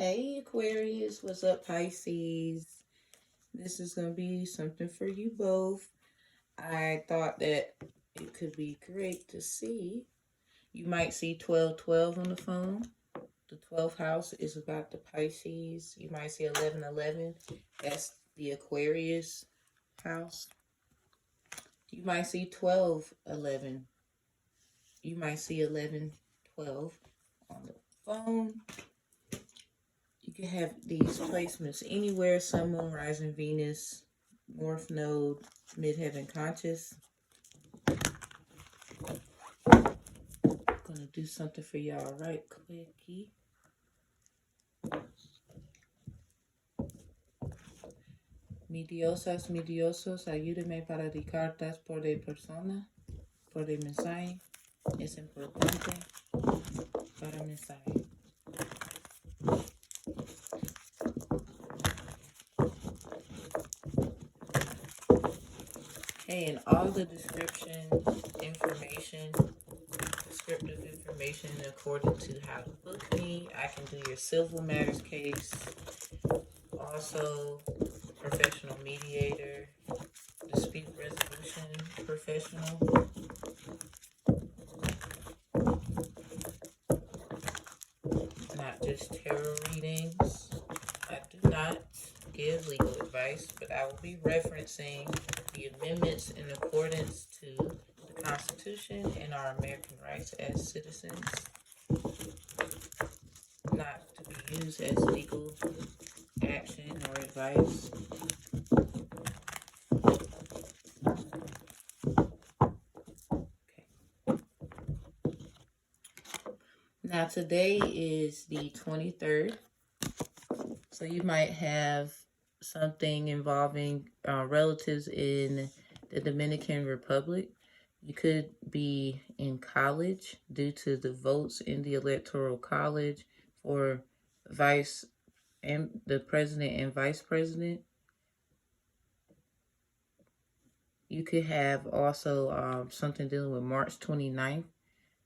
Hey Aquarius, what's up Pisces? This is going to be something for you both. I thought that it could be great to see. You might see 1212 on the phone. The 12th house is about the Pisces. You might see 1111. That's the Aquarius house. You might see 1211. You might see 1112 on the phone. You can have these placements anywhere: Sun, Moon, Rising, Venus, North Node, Midheaven Conscious. Gonna do something for y'all right quickie. Mi diosas, mi diosos, ayúdeme para di cartas por de persona, por de mensaje. Es importante para mensaje. Hey, and all the descriptive information according to how to book me. I can do your civil matters case. Also, professional mediator, dispute resolution professional. Not just tarot readings. I do not give legal advice, but I will be referencing the amendments in accordance to the Constitution and our American rights as citizens, not to be used as legal action or advice. Okay. Now today is the 23rd, so you might have something involving relatives in the Dominican Republic. You could be in college due to the votes in the Electoral College for the president and vice president. You could have also something dealing with March 29th,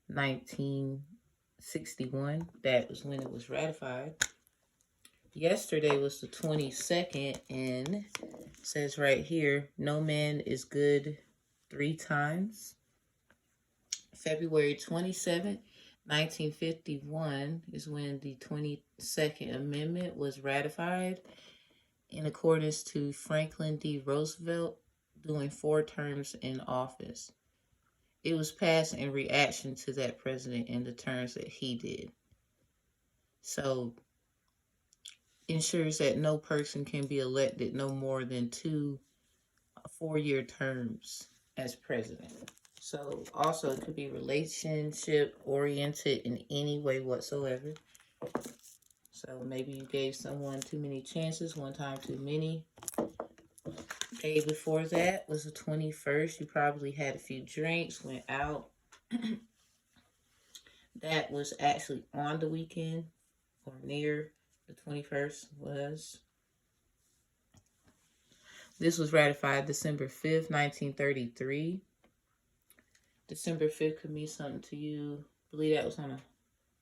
1961. That was when it was ratified. Yesterday was the 22nd, and it says right here, no man is good 3 times. February 27th, 1951 is when the 22nd Amendment was ratified in accordance to Franklin D. Roosevelt doing 4 terms in office. It was passed in reaction to that president and the terms that he did. So, ensures that no person can be elected no more than 2 4-year terms as president. So, also it could be relationship oriented in any way whatsoever. So, maybe you gave someone too many chances, one time too many. Day before that was the 21st. You probably had a few drinks, went out. That was actually on the weekend or near the 21st was. This was ratified December 5th, 1933. December 5th could mean something to you. I believe that was on a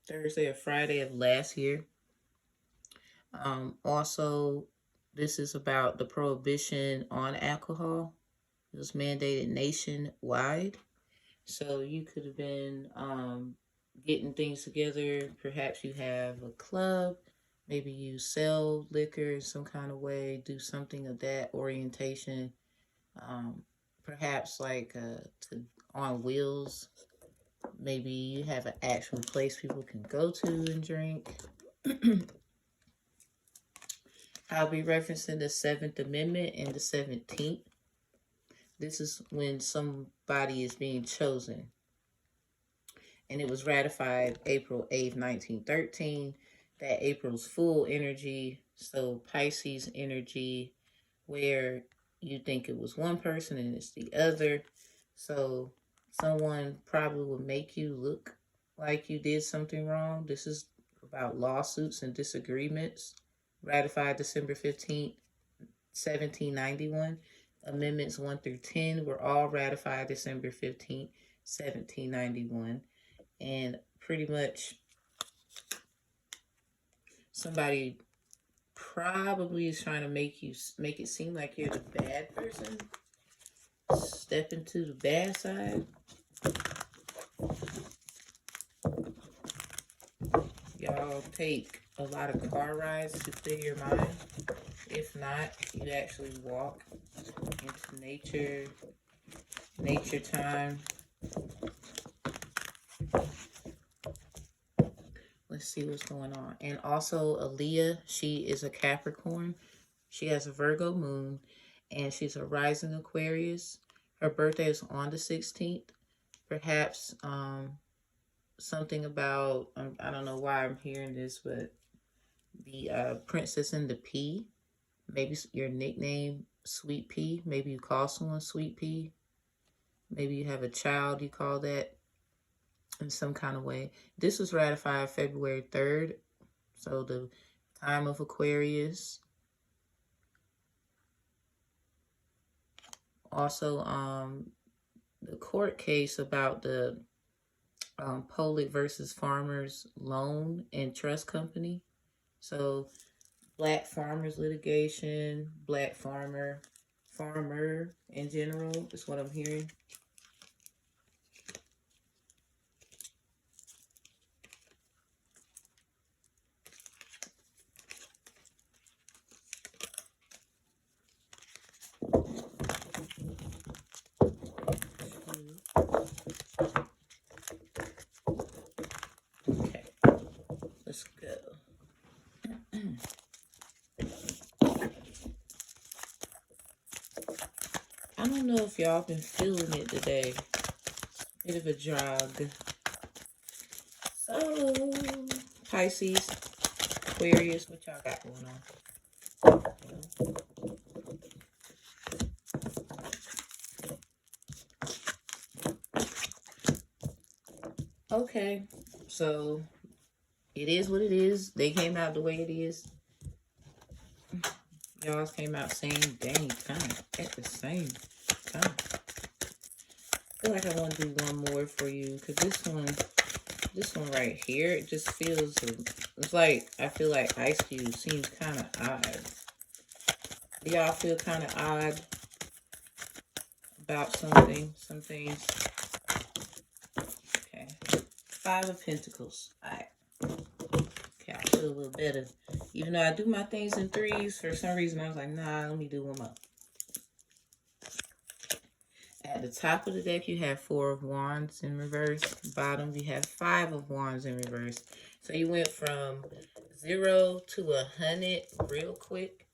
Thursday or Friday of last year. Also, this is about the prohibition on alcohol. It was mandated nationwide. So you could have been getting things together. Perhaps you have a club. Maybe you sell liquor in some kind of way. Do something of that orientation. Perhaps like on wheels. Maybe you have an actual place people can go to and drink. I'll be referencing the 7th Amendment and the 17th. This is when somebody is being chosen. And it was ratified April 8th, 1913. That April's full energy, so Pisces energy, where you think it was one person and it's the other. So someone probably will make you look like you did something wrong. This is about lawsuits and disagreements. Ratified December 15th, 1791. Amendments 1 through 10 were all ratified December 15th, 1791. And pretty much somebody probably is trying to make it seem like you're the bad person. Step into the bad side. Y'all take a lot of car rides to clear your mind. If not, you actually walk into nature time. Let's see what's going on. And also, Aaliyah, she is a Capricorn. She has a Virgo moon, and she's a rising Aquarius. Her birthday is on the 16th. Perhaps something about, I don't know why I'm hearing this, but the Princess and the Pea. Maybe your nickname, Sweet Pea. Maybe you call someone Sweet Pea. Maybe you have a child you call that in some kind of way. This was ratified February 3rd. So the time of Aquarius. Also, the court case about the Polic versus Farmers Loan and Trust Company. So black farmers litigation, black farmer in general is what I'm hearing. Okay, let's go. I don't know if y'all been feeling it today. Bit of a jog. So, Pisces, Aquarius, what y'all got going on? Okay, so it is what it is. They came out the way it is. Y'all came out same dang time at the same time. I feel like I want to do one more for you because this one right here, it just feels, it's like, I feel like Ice Cube seems kind of odd. Do y'all feel kind of odd about some things? Okay. 5 of Pentacles. Alright. Okay, I feel a little better. Even though I do my things in 3s, for some reason I was like, nah, let me do one more. At the top of the deck, you have 4 of Wands in reverse. Bottom, you have 5 of Wands in reverse. So you went from 0 to 100 real quick.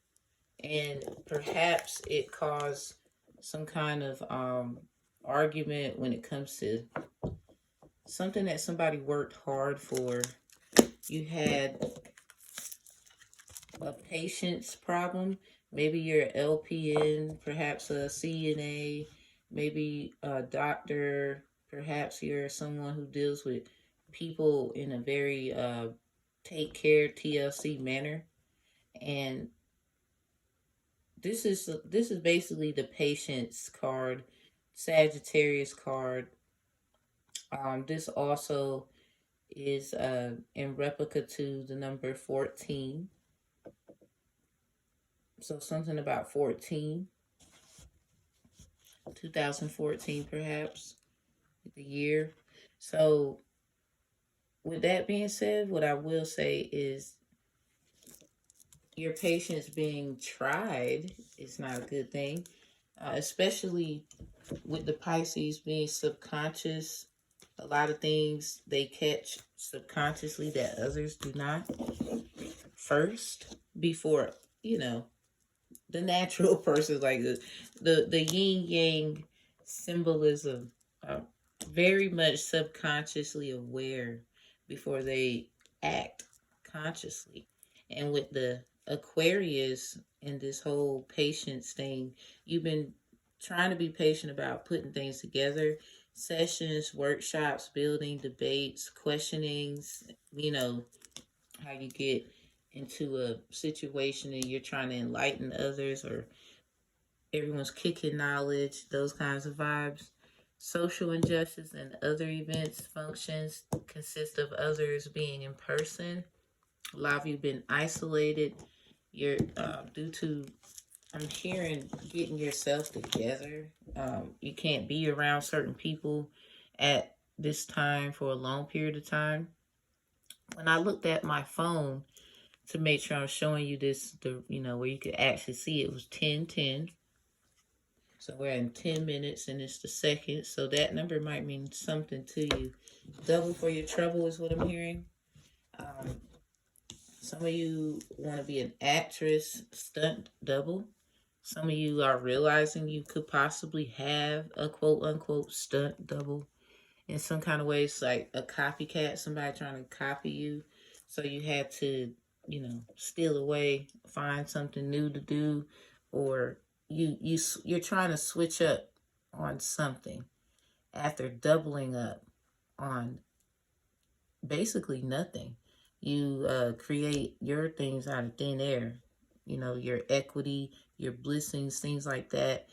And perhaps it caused some kind of argument when it comes to something that somebody worked hard for. You had a patience problem. Maybe you're an LPN, perhaps a CNA, maybe a doctor. Perhaps you're someone who deals with people in a very take care TLC manner. And this is basically the patience card, Sagittarius card. This also is in replica to the number 14. So something about 14. 2014 perhaps, the year. So with that being said, what I will say is your patience being tried is not a good thing, especially with the Pisces being subconscious. A lot of things they catch subconsciously that others do not first, before, the natural person, like the yin yang symbolism, very much subconsciously aware before they act consciously. And with the Aquarius and this whole patience thing, you've been trying to be patient about putting things together, sessions, workshops, building, debates, questionings, how you get into a situation and you're trying to enlighten others, or everyone's kicking knowledge, those kinds of vibes. Social injustice and other events, functions consist of others being in person. A lot of you been isolated. You're due to, I'm hearing, getting yourself together. You can't be around certain people at this time for a long period of time. When I looked at my phone to make sure I'm showing you this, where you could actually see it was 10:10. So we're in 10 minutes and it's the second. So that number might mean something to you. Double for your trouble is what I'm hearing. Some of you want to be an actress, stunt double. Some of you are realizing you could possibly have a quote unquote stunt double in some kind of way. It's like a copycat, somebody trying to copy you. So you had to, steal away, find something new to do, or you're trying to switch up on something after doubling up on basically nothing. You create your things out of thin air, your equity, your blessings, things like that.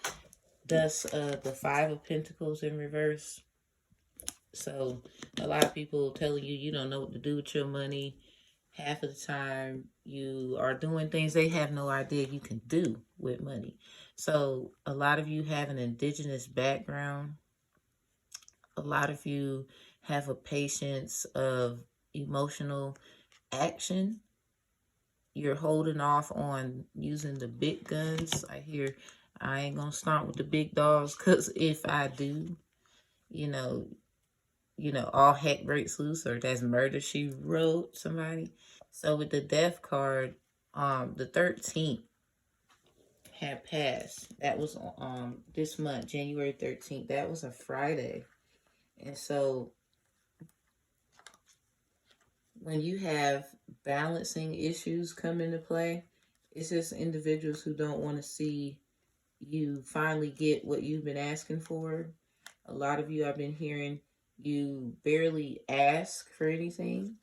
Thus, the Five of Pentacles in reverse. So, a lot of people telling you you don't know what to do with your money. Half of the time, you are doing things they have no idea you can do with money. So, a lot of you have an indigenous background. A lot of you have a patience of emotional action. You're holding off on using the big guns. I ain't gonna start with the big dogs, because if I do, you know, all heck breaks loose, or that's murder she wrote somebody. So with the death card, the 13th had passed. That was this month, January 13th. That was a Friday. And so when you have balancing issues come into play, it's just individuals who don't want to see you finally get what you've been asking for. A lot of you, I've been hearing, you barely ask for anything.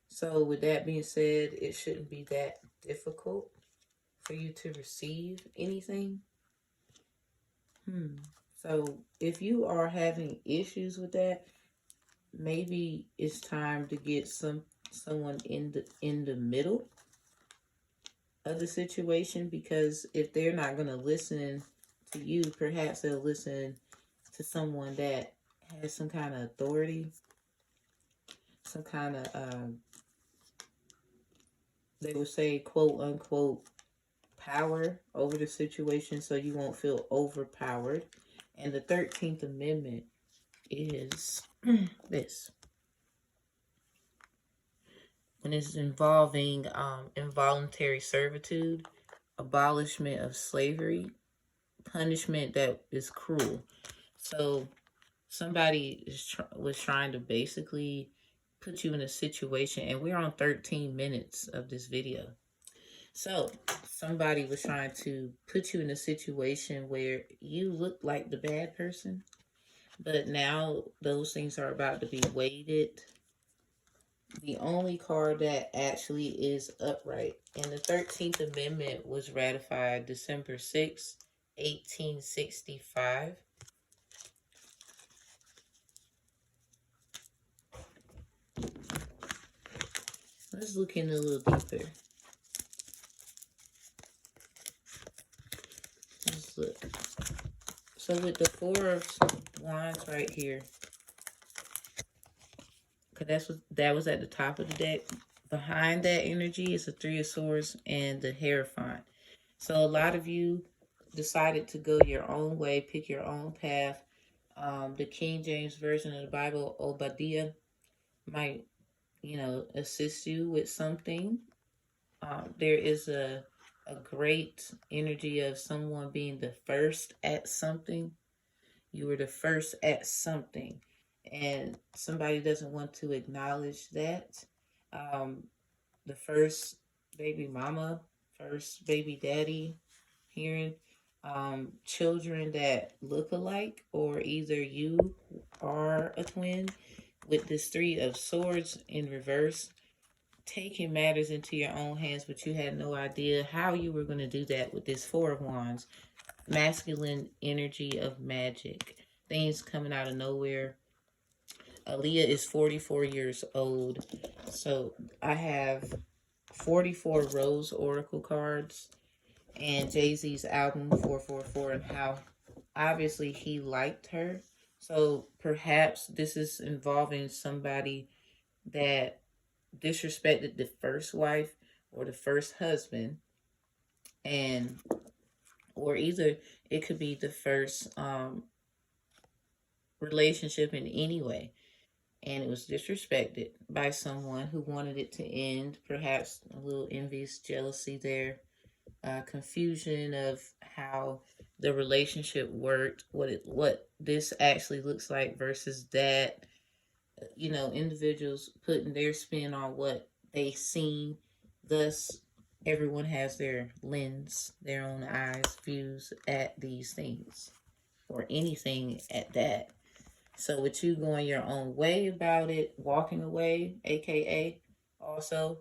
So with that being said, it shouldn't be that difficult for you to receive anything. So if you are having issues with that, maybe it's time to get someone in the middle of the situation, because if they're not going to listen to you, perhaps they'll listen to someone that has some kind of authority, some kind of they would say quote unquote power over the situation, so you won't feel overpowered. And the 13th Amendment is this. When it's involving involuntary servitude, abolishment of slavery, punishment that is cruel. So somebody was trying to basically put you in a situation, and we're on 13 minutes of this video. So somebody was trying to put you in a situation where you look like the bad person, but now those things are about to be weighted. The only card that actually is upright, and the 13th Amendment was ratified December 6, 1865. Let's look in a little deeper. Let's look. So with the Four of Wands right here, because that was at the top of the deck. Behind that energy is the Three of Swords and the Hierophant. So a lot of you decided to go your own way, pick your own path. The King James Version of the Bible, Obadiah, might, assist you with something. There is a great energy of someone being the first at something. You were the first at something, and somebody doesn't want to acknowledge that. The first baby mama, first baby daddy, hearing children that look alike, or either you are a twin. With this Three of Swords in reverse, taking matters into your own hands, but you had no idea how you were going to do that with this Four of Wands. Masculine energy of magic. Things coming out of nowhere. Aaliyah is 44 years old. So I have 44 Rose Oracle cards and Jay-Z's album 444 and how obviously he liked her. So perhaps this is involving somebody that disrespected the first wife or the first husband, and or either it could be the first relationship in any way, and it was disrespected by someone who wanted it to end. Perhaps a little envious jealousy there, confusion of how the relationship worked, what this actually looks like versus that. Individuals putting their spin on what they seen. Thus, everyone has their lens, their own eyes, views at these things, or anything at that. So with you going your own way about it, walking away, aka also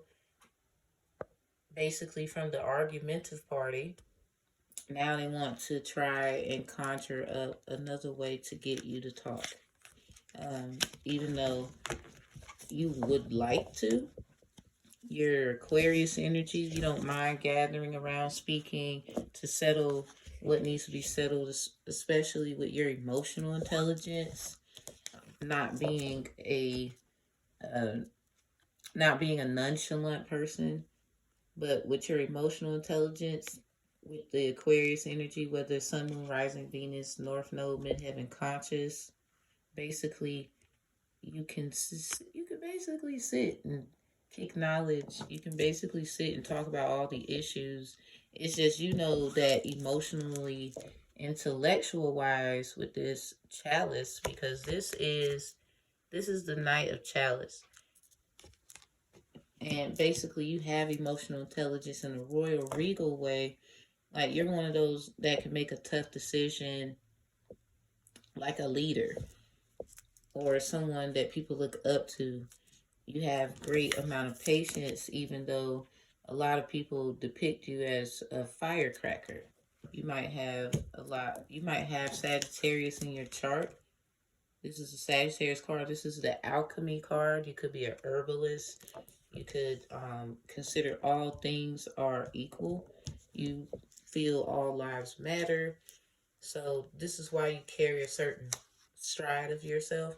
basically from the argumentative party, now they want to try and conjure up another way to get you to talk. Even though you would like to, your Aquarius energy, you don't mind gathering around speaking to settle what needs to be settled, especially with your emotional intelligence, not being a uh, not being a nonchalant person, but with your emotional intelligence, with the Aquarius energy, whether Sun, Moon, Rising, Venus, North Node, Midheaven, Conscious, basically you can basically sit and kick knowledge. You can basically sit and talk about all the issues. It's just that emotionally, intellectual wise with this chalice, because this is the Knight of Chalice. And basically you have emotional intelligence in a royal regal way. Like you're one of those that can make a tough decision, like a leader or someone that people look up to. You have great amount of patience, even though a lot of people depict you as a firecracker. You might have Sagittarius in your chart. This is a Sagittarius card. This is the alchemy card. You could be a herbalist. You could consider all things are equal. You feel all lives matter. So this is why you carry a certain stride of yourself.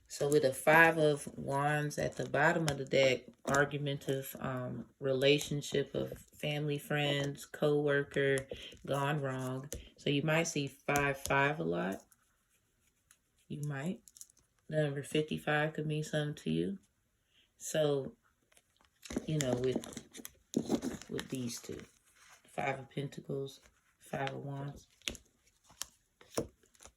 So with a 5 of Wands at the bottom of the deck, argumentative relationship of family, friends, co-worker, gone wrong. So you might see 5-5 a lot. You might. The number 55 could mean something to you. So, with these two. 5 of Pentacles, 5 of Wands.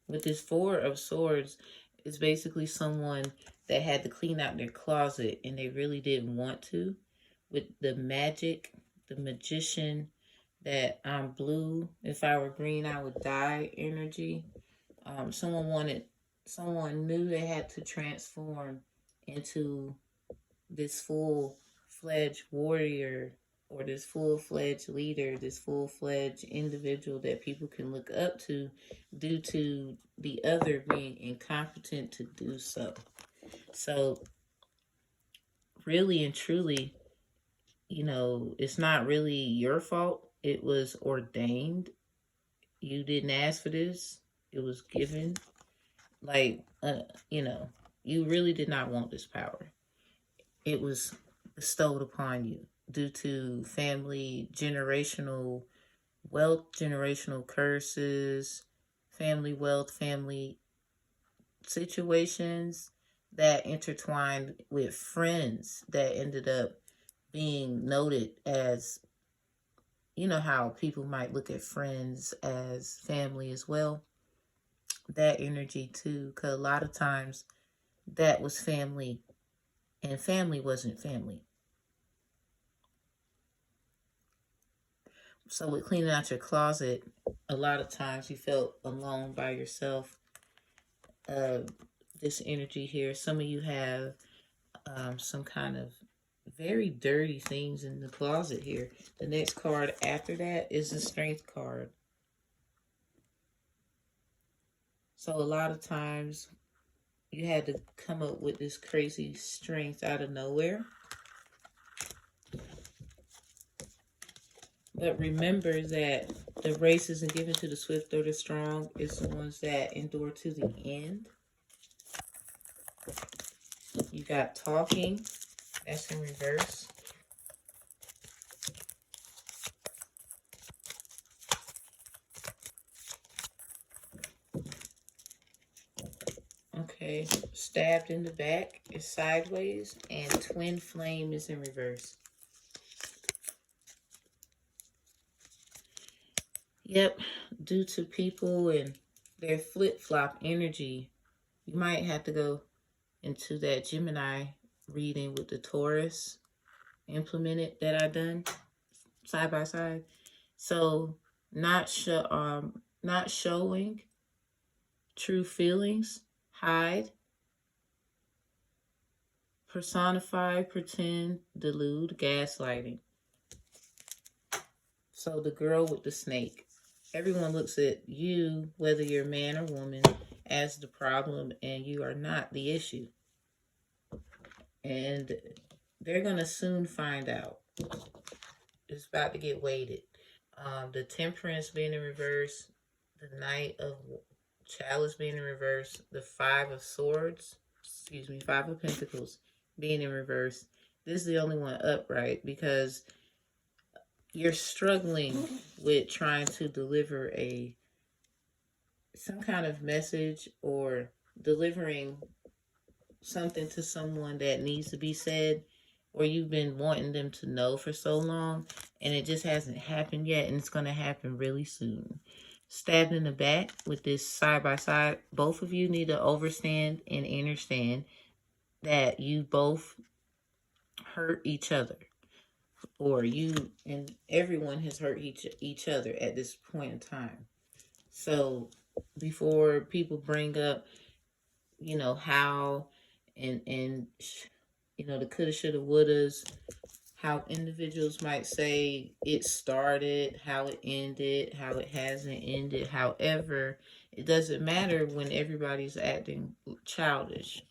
With this 4 of Swords, it's basically someone that had to clean out their closet and they really didn't want to. With the magic, the magician, that I'm blue, if I were green, I would die energy. Someone knew they had to transform into this full-fledged warrior, or this full-fledged leader, this full-fledged individual that people can look up to, due to the other being incompetent to do so. So really and truly, it's not really your fault. It was ordained. You didn't ask for this. It was given. You really did not want this power. It was bestowed upon you due to family, generational wealth, generational curses, family wealth, family situations that intertwined with friends that ended up being noted as, how people might look at friends as family as well. That energy too, because a lot of times that was family and family wasn't family. So with cleaning out your closet, a lot of times you felt alone by yourself. This energy here, some of you have some kind of very dirty things in the closet here. The next card after that is the Strength card. So a lot of times you had to come up with this crazy strength out of nowhere. But remember that the race isn't given to the swift or the strong. It's the ones that endure to the end. You got talking. That's in reverse. Okay. Stabbed in the back is sideways. And twin flame is in reverse. Yep. Due to people and their flip-flop energy, you might have to go into that Gemini reading with the Taurus implemented that I done side by side. So not showing true feelings, hide, personify, pretend, delude, gaslighting. So the girl with the snake. Everyone looks at you, whether you're a man or woman, as the problem, and you are not the issue. And they're going to soon find out. It's about to get weighted. The temperance being in reverse, the knight of chalice being in reverse, the five of swords, five of pentacles being in reverse. This is the only one upright because you're struggling with trying to deliver some kind of message or delivering something to someone that needs to be said, or you've been wanting them to know for so long and it just hasn't happened yet, and it's going to happen really soon. Stabbed in the back with this side by side. Both of you need to overstand and understand that you both hurt each other, or you and everyone has hurt each other at this point in time. So before people bring up, how and the coulda, shoulda, wouldas, how individuals might say it started, how it ended, how it hasn't ended. However, it doesn't matter when everybody's acting childish.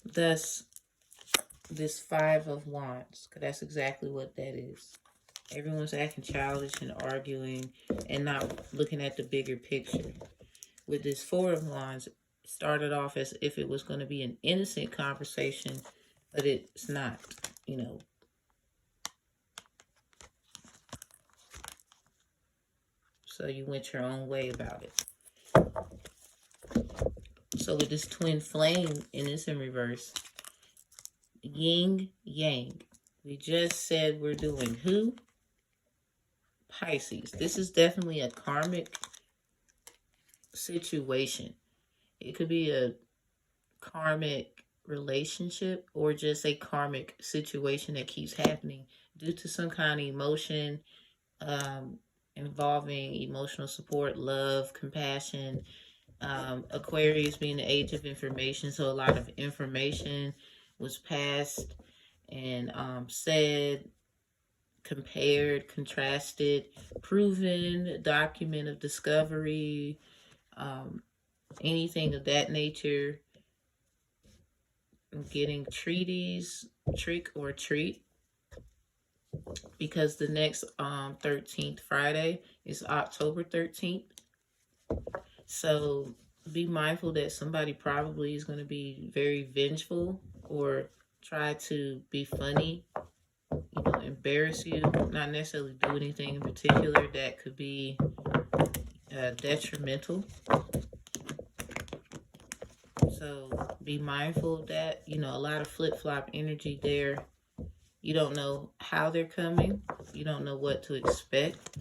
Thus, this Five of Wands, because that's exactly what that is. Everyone's acting childish and arguing and not looking at the bigger picture. With this Four of Wands, started off as if it was going to be an innocent conversation, but it's not, So you went your own way about it. So with this twin flame, and it's in reverse, yin yang. We just said we're doing who? Pisces. This is definitely a karmic situation. It could be a karmic relationship or just a karmic situation that keeps happening due to some kind of emotion, involving emotional support, love, compassion. Aquarius being the age of information, so a lot of information was passed and said, compared, contrasted, proven, document of discovery, anything of that nature. I'm getting treaties, trick or treat, because the next 13th Friday is October 13th. So be mindful that somebody probably is going to be very vengeful or try to be funny, embarrass you, not necessarily do anything in particular that could be detrimental. So be mindful of that. A lot of flip-flop energy there. You don't know how they're coming. You don't know what to expect.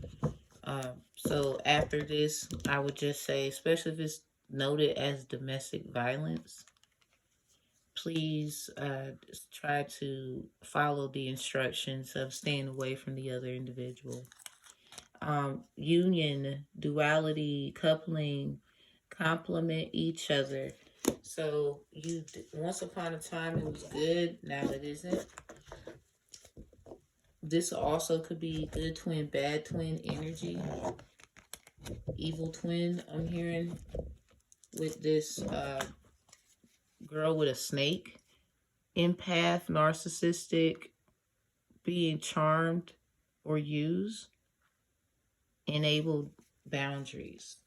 So after this, I would just say, especially if it's noted as domestic violence, please try to follow the instructions of staying away from the other individual. Union, duality, coupling, complement each other. So once upon a time it was good, now it isn't. This also could be good twin, bad twin energy. Evil twin, I'm hearing, with this girl with a snake. Empath, narcissistic, being charmed or used, enable boundaries.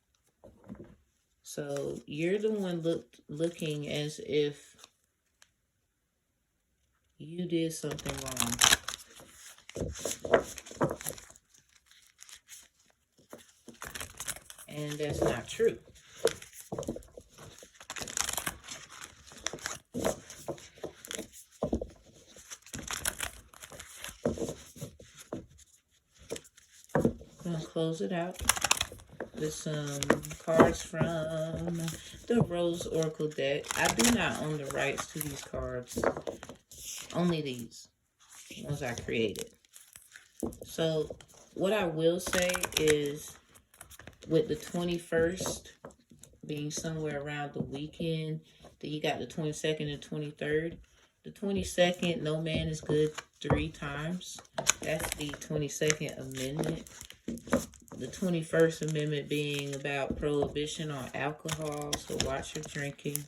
So you're the one looking as if you did something wrong. And that's not true. I'm going to close it out with some cards from the Rose Oracle deck. I do not own the rights to these cards. Only these ones I created. So what I will say is, with the 21st being somewhere around the weekend, then you got the 22nd and 23rd. The 22nd, no man is good 3 times. That's the 22nd Amendment. The 21st Amendment being about prohibition on alcohol, so watch your drinking.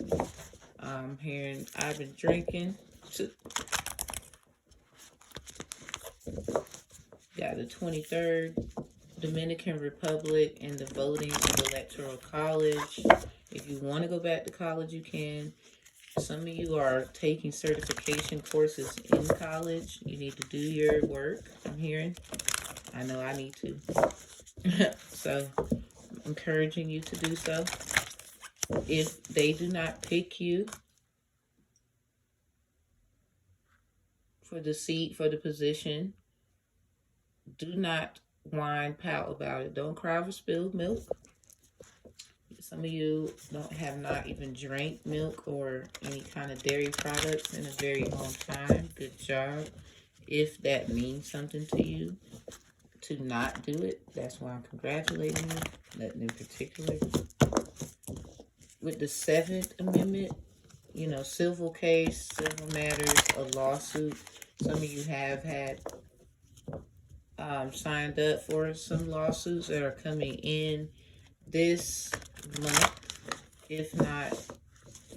Hearing I've been drinking. Got the 23rd, Dominican Republic, and the voting in the Electoral College. If you want to go back to college, you can. Some of you are taking certification courses in college. You need to do your work, I'm hearing. I know I need to. So, I'm encouraging you to do so. If they do not pick you for the seat, for the position, do not whine, pout about it. Don't cry over spilled milk. Some of you have not even drank milk or any kind of dairy products in a very long time. Good job. If that means something to you, to not do it, that's why I'm congratulating you. Nothing in particular. With the 7th Amendment, you know, civil case, civil matters, a lawsuit. Some of you have had signed up for some lawsuits that are coming in this month, if not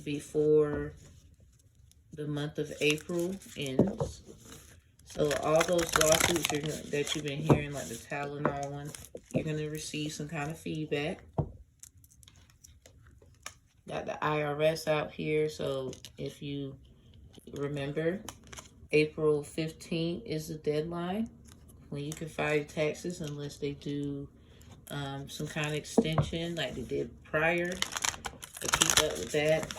before the month of April ends. So all those lawsuits that you've been hearing, like the Tylenol one, you're going to receive some kind of feedback. Got the IRS out here, so if you remember, April 15th is the deadline when you can file your taxes, unless they do some kind of extension like they did prior. So keep up with that.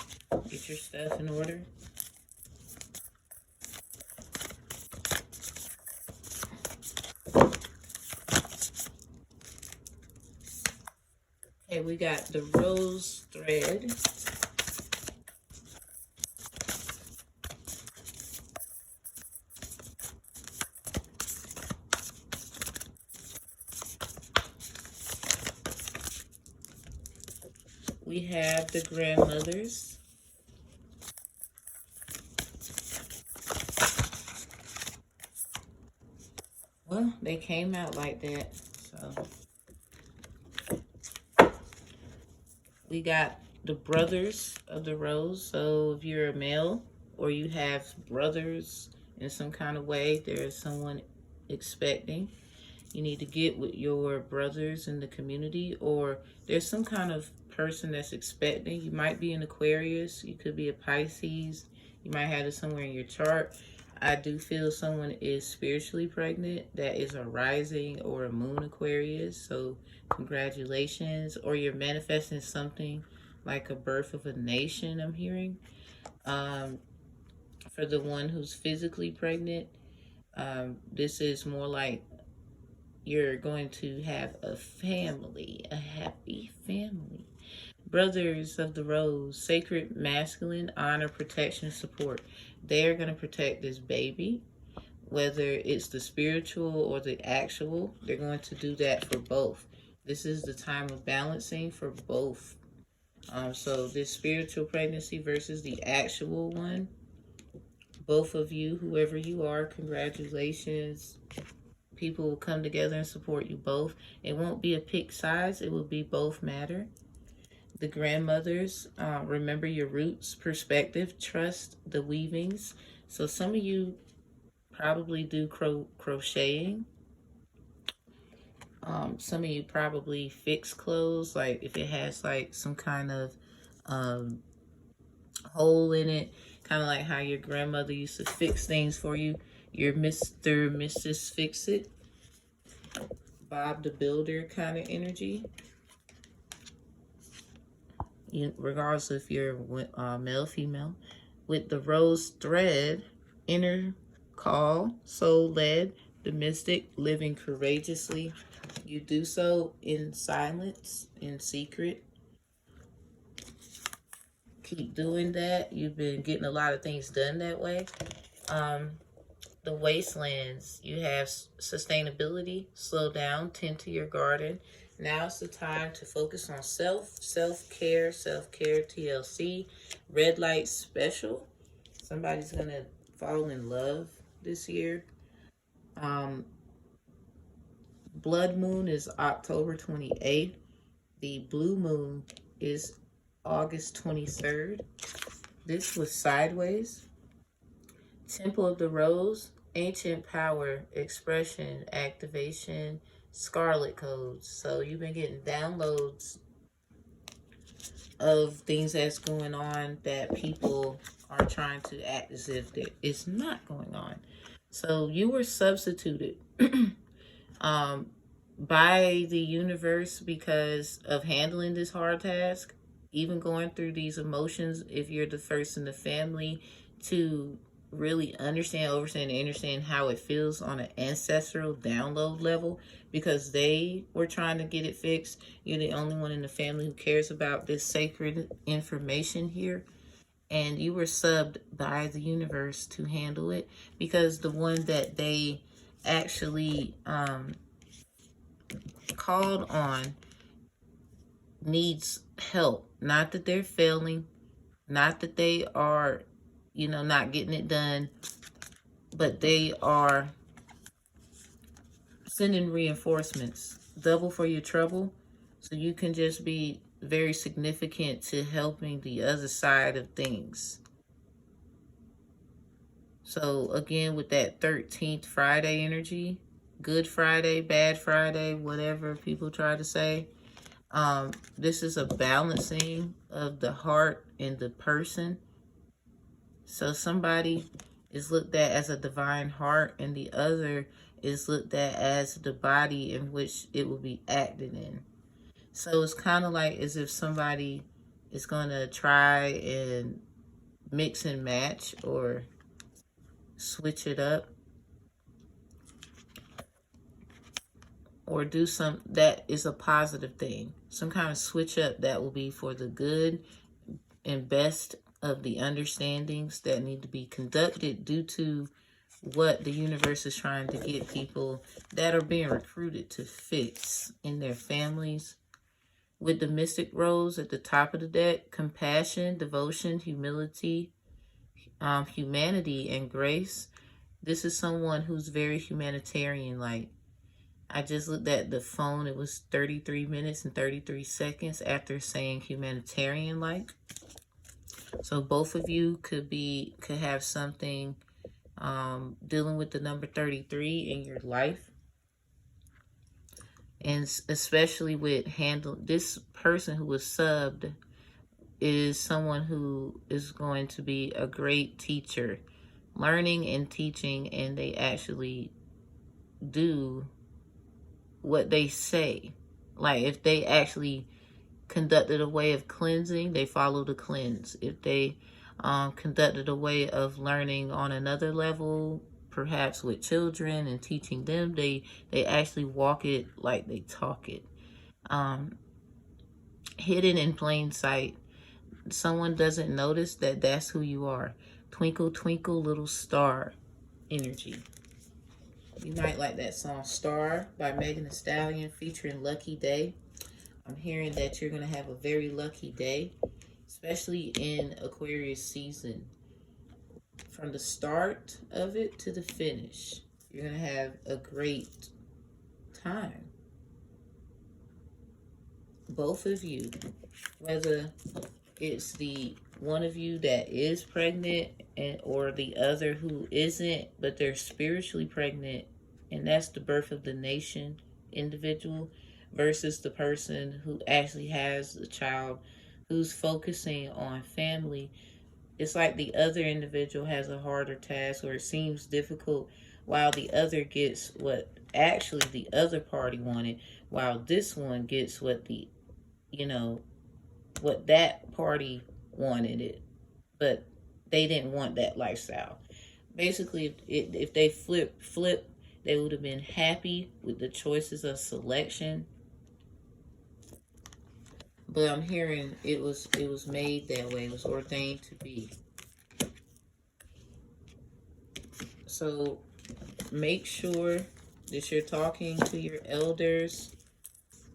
Get your stuff in order. Okay, we got the rose thread. We have the grandmothers. Well, they came out like that, so. We got the brothers of the rose. So if you're a male or you have brothers in some kind of way, there's someone expecting. You need to get with your brothers in the community, or there's some kind of person that's expecting. You might be an Aquarius. You could be a Pisces. You might have it somewhere in your chart. I do feel someone is spiritually pregnant. That is a rising or a moon Aquarius. So congratulations. Or you're manifesting something like a birth of a nation, I'm hearing. For the one who's physically pregnant, this is more like you're going to have a family, a happy family. Brothers of the Rose, sacred masculine, honor, protection, support. They're going to protect this baby, whether it's the spiritual or the actual. They're going to do that for both. This is the time of balancing for both. So this spiritual pregnancy versus the actual one. Both of you, whoever you are, congratulations. People will come together and support you both. It won't be a pick size. It will be both matter. The grandmothers, remember your roots, perspective, trust the weavings. So some of you probably do crocheting. Some of you probably fix clothes, like if it has like some kind of um, hole in it, kind of like how your grandmother used to fix things for you. Your Mr. Mrs. Fix It, Bob the Builder kind of energy. Regardless if you're male, female. With the rose thread, inner call, soul led, the mystic, living courageously. You do so in silence, in secret. Keep doing that. You've been getting a lot of things done that way. The wastelands, you have sustainability, slow down, tend to your garden. Now it's the time to focus on self-care, TLC, red light special. Somebody's gonna fall in love this year. Blood moon is October 28th. The blue moon is August 23rd. This was sideways. Temple of the Rose, ancient power, expression, activation, scarlet codes. So you've been getting downloads of things that's going on that people are trying to act as if it's not going on. So you were substituted by the universe because of handling this hard task, even going through these emotions. If you're the first in the family to really understand, understand how it feels on an ancestral download level, because they were trying to get it fixed. You're the only one in the family who cares about this sacred information here, and you were subbed by the universe to handle it, because the one that they actually called on needs help. Not that they're failing, not that they are, not getting it done, but they are sending reinforcements, double for your trouble. So you can just be very significant to helping the other side of things. So again, with that 13th Friday energy, Good Friday, Bad Friday, whatever people try to say, this is a balancing of the heart and the person. So somebody is looked at as a divine heart, and the other is looked at as the body in which it will be acted in. So it's kind of like as if somebody is going to try and mix and match or switch it up, or do some that is a positive thing. Some kind of switch up that will be for the good and best of the understandings that need to be conducted due to what the universe is trying to get people that are being recruited to fix in their families. With the mystic rose at the top of the deck, compassion, devotion, humility, humanity, and grace. This is someone who's very humanitarian-like. I just looked at the phone. It was 33 minutes and 33 seconds after saying humanitarian-like. So both of you could have something dealing with the number 33 in your life. And especially with this person who was subbed is someone who is going to be a great teacher, learning and teaching, and they actually do what they say. Like if they actually conducted a way of cleansing, they follow the cleanse. If they conducted a way of learning on another level, perhaps with children and teaching them, they actually walk it like they talk it. Hidden in plain sight. Someone doesn't notice that that's who you are. Twinkle, twinkle, little star energy. You might like that song Star by Megan Thee Stallion featuring Lucky Day. I'm hearing that you're going to have a very lucky day, especially in Aquarius season. From the start of it to the finish, you're going to have a great time. Both of you, whether it's the one of you that is pregnant or the other who isn't, but they're spiritually pregnant, and that's the birth of the nation individual versus the person who actually has the child who's focusing on family. It's like the other individual has a harder task or it seems difficult while the other gets what actually the other party wanted, while this one gets what what that party wanted it, but they didn't want that lifestyle. Basically, if they flip, they would have been happy with the choices of selection. But I'm hearing it was made that way. It was ordained to be. So make sure that you're talking to your elders,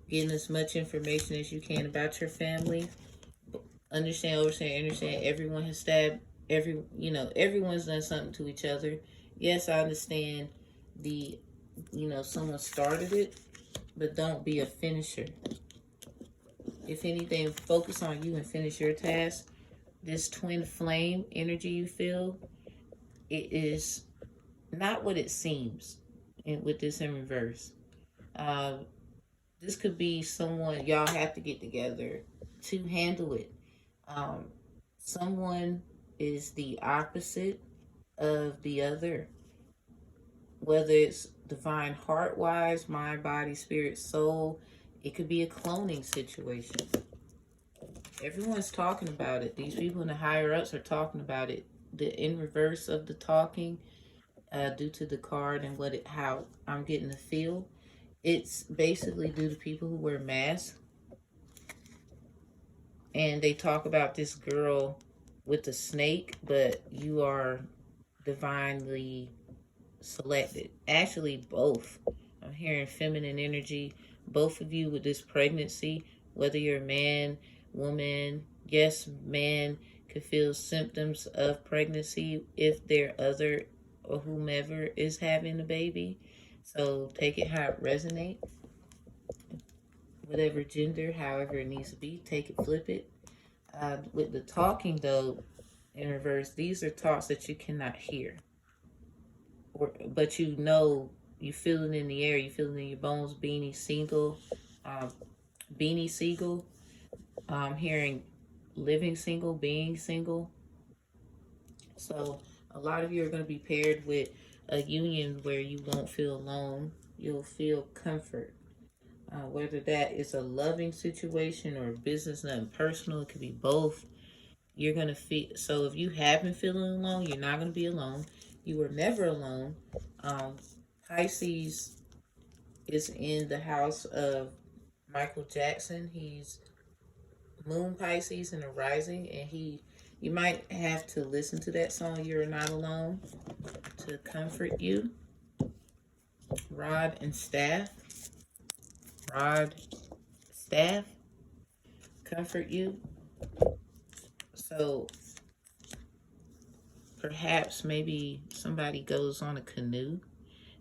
getting as much information as you can about your family. Understand. Everyone has stabbed everyone's done something to each other. Yes, I understand someone started it, but don't be a finisher. If anything, focus on you and finish your task. This twin flame energy you feel, it is not what it seems. And with this in reverse, uh, this could be someone y'all have to get together to handle it. Um, Someone is the opposite of the other, whether it's divine heart wise, mind, body, spirit, soul. It could be a cloning situation. Everyone's talking about it. These people in the higher ups are talking about it. The in reverse of the talking, due to the card and how I'm getting the feel, it's basically due to people who wear masks, and they talk about this girl with the snake, but you are divinely selected. Actually, both. I'm hearing feminine energy. Both of you with this pregnancy, whether you're a man, woman, yes, man could feel symptoms of pregnancy if their other or whomever is having a baby. So take it how it resonates. Whatever gender, however it needs to be, take it, flip it. With the talking though, in reverse, these are talks that you cannot hear, but you feel it in the air, you feel it in your bones. Um, Beanie Siegel. Hearing living single, being single. So a lot of you are going to be paired with a union where you won't feel alone. You'll feel comfort. Whether that is a loving situation or business, nothing personal, it could be both. You're going to feel, so if you have been feeling alone, you're not going to be alone. You were never alone. Um, Pisces is in the house of Michael Jackson. He's Moon Pisces in the rising, and you might have to listen to that song, You're Not Alone, to comfort you. Rod and staff. Rod, staff, comfort you. So perhaps maybe somebody goes on a canoe.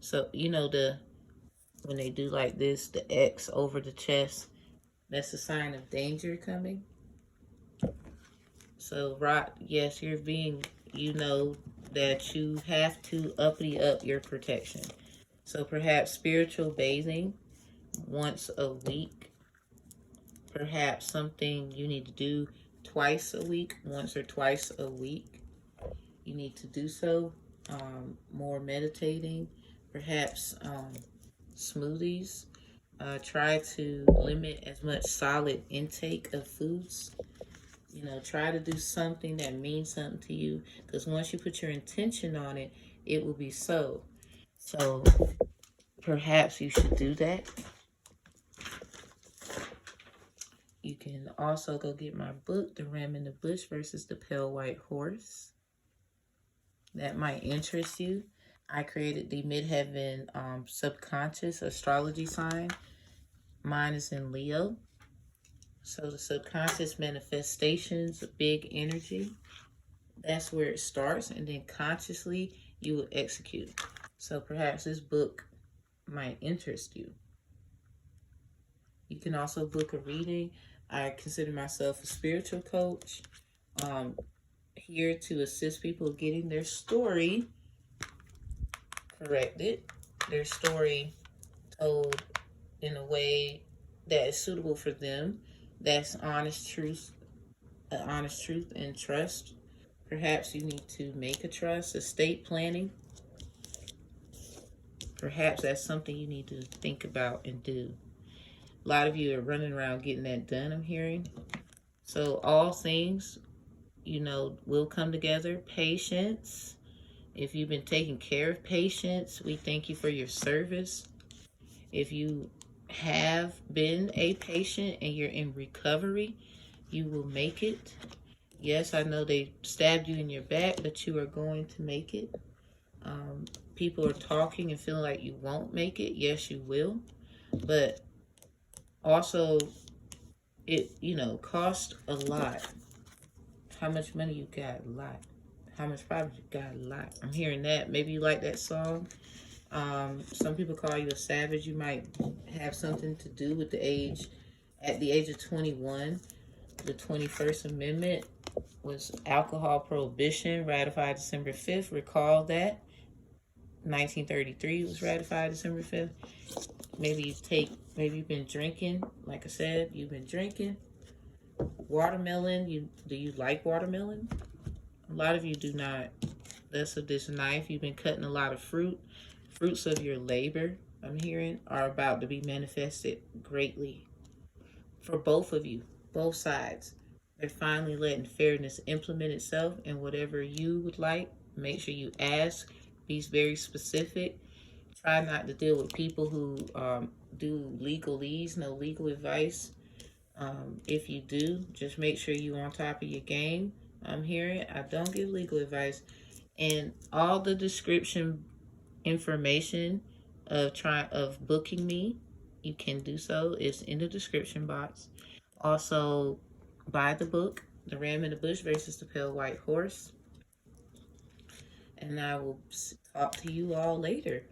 So when they do like this, the X over the chest, that's a sign of danger coming. So Rod, yes, you know that you have to uppity up your protection. So perhaps spiritual bathing once a week. Perhaps something you need to do twice a week, once or twice a week. You need to do so. More meditating, perhaps smoothies. Try to limit as much solid intake of foods. Try to do something that means something to you, because once you put your intention on it, it will be so. So perhaps you should do that. You can also go get my book, The Ram in the Bush versus the Pale White Horse. That might interest you. I created the Midheaven subconscious astrology sign. Mine is in Leo. So the subconscious manifestations, big energy. That's where it starts, and then consciously you will execute. So perhaps this book might interest you. You can also book a reading. I consider myself a spiritual coach. here to assist people getting their story corrected, their story told in a way that is suitable for them, that's honest truth and trust. Perhaps you need to make a trust, estate planning. Perhaps that's something you need to think about and do. A lot of you are running around getting that done, I'm hearing. So all things, will come together. Patience. If you've been taking care of patients, we thank you for your service. If you have been a patient and you're in recovery, you will make it. Yes, I know they stabbed you in your back, but you are going to make it. People are talking and feeling like you won't make it. Yes, you will. But also, it, cost a lot. How much money you got? A lot. How much property you got? A lot. I'm hearing that. Maybe you like that song. Some people call you a savage. You might have something to do with the age. At the age of 21, the 21st Amendment was alcohol prohibition, ratified December 5th. Recall that. 1933 was ratified December 5th. Maybe you've been drinking. Like I said, you've been drinking. Watermelon, do you like watermelon? A lot of you do not. That's of this knife. You've been cutting a lot of fruit. Fruits of your labor, I'm hearing, are about to be manifested greatly for both of you, both sides. They're finally letting fairness implement itself, and whatever you would like, make sure you ask. Be very specific. Try not to deal with people who do legalese, no legal advice. If you do, just make sure you're on top of your game. I'm hearing, I don't give legal advice. And all the description information of booking me, you can do so. It's in the description box. Also, buy the book, The Ram in the Bush versus the Pale White Horse. And I will talk to you all later.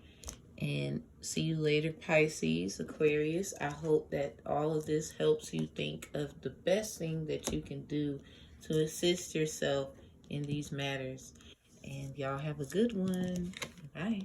And see you later, Pisces, Aquarius. I hope that all of this helps you think of the best thing that you can do to assist yourself in these matters. And y'all have a good one. Bye.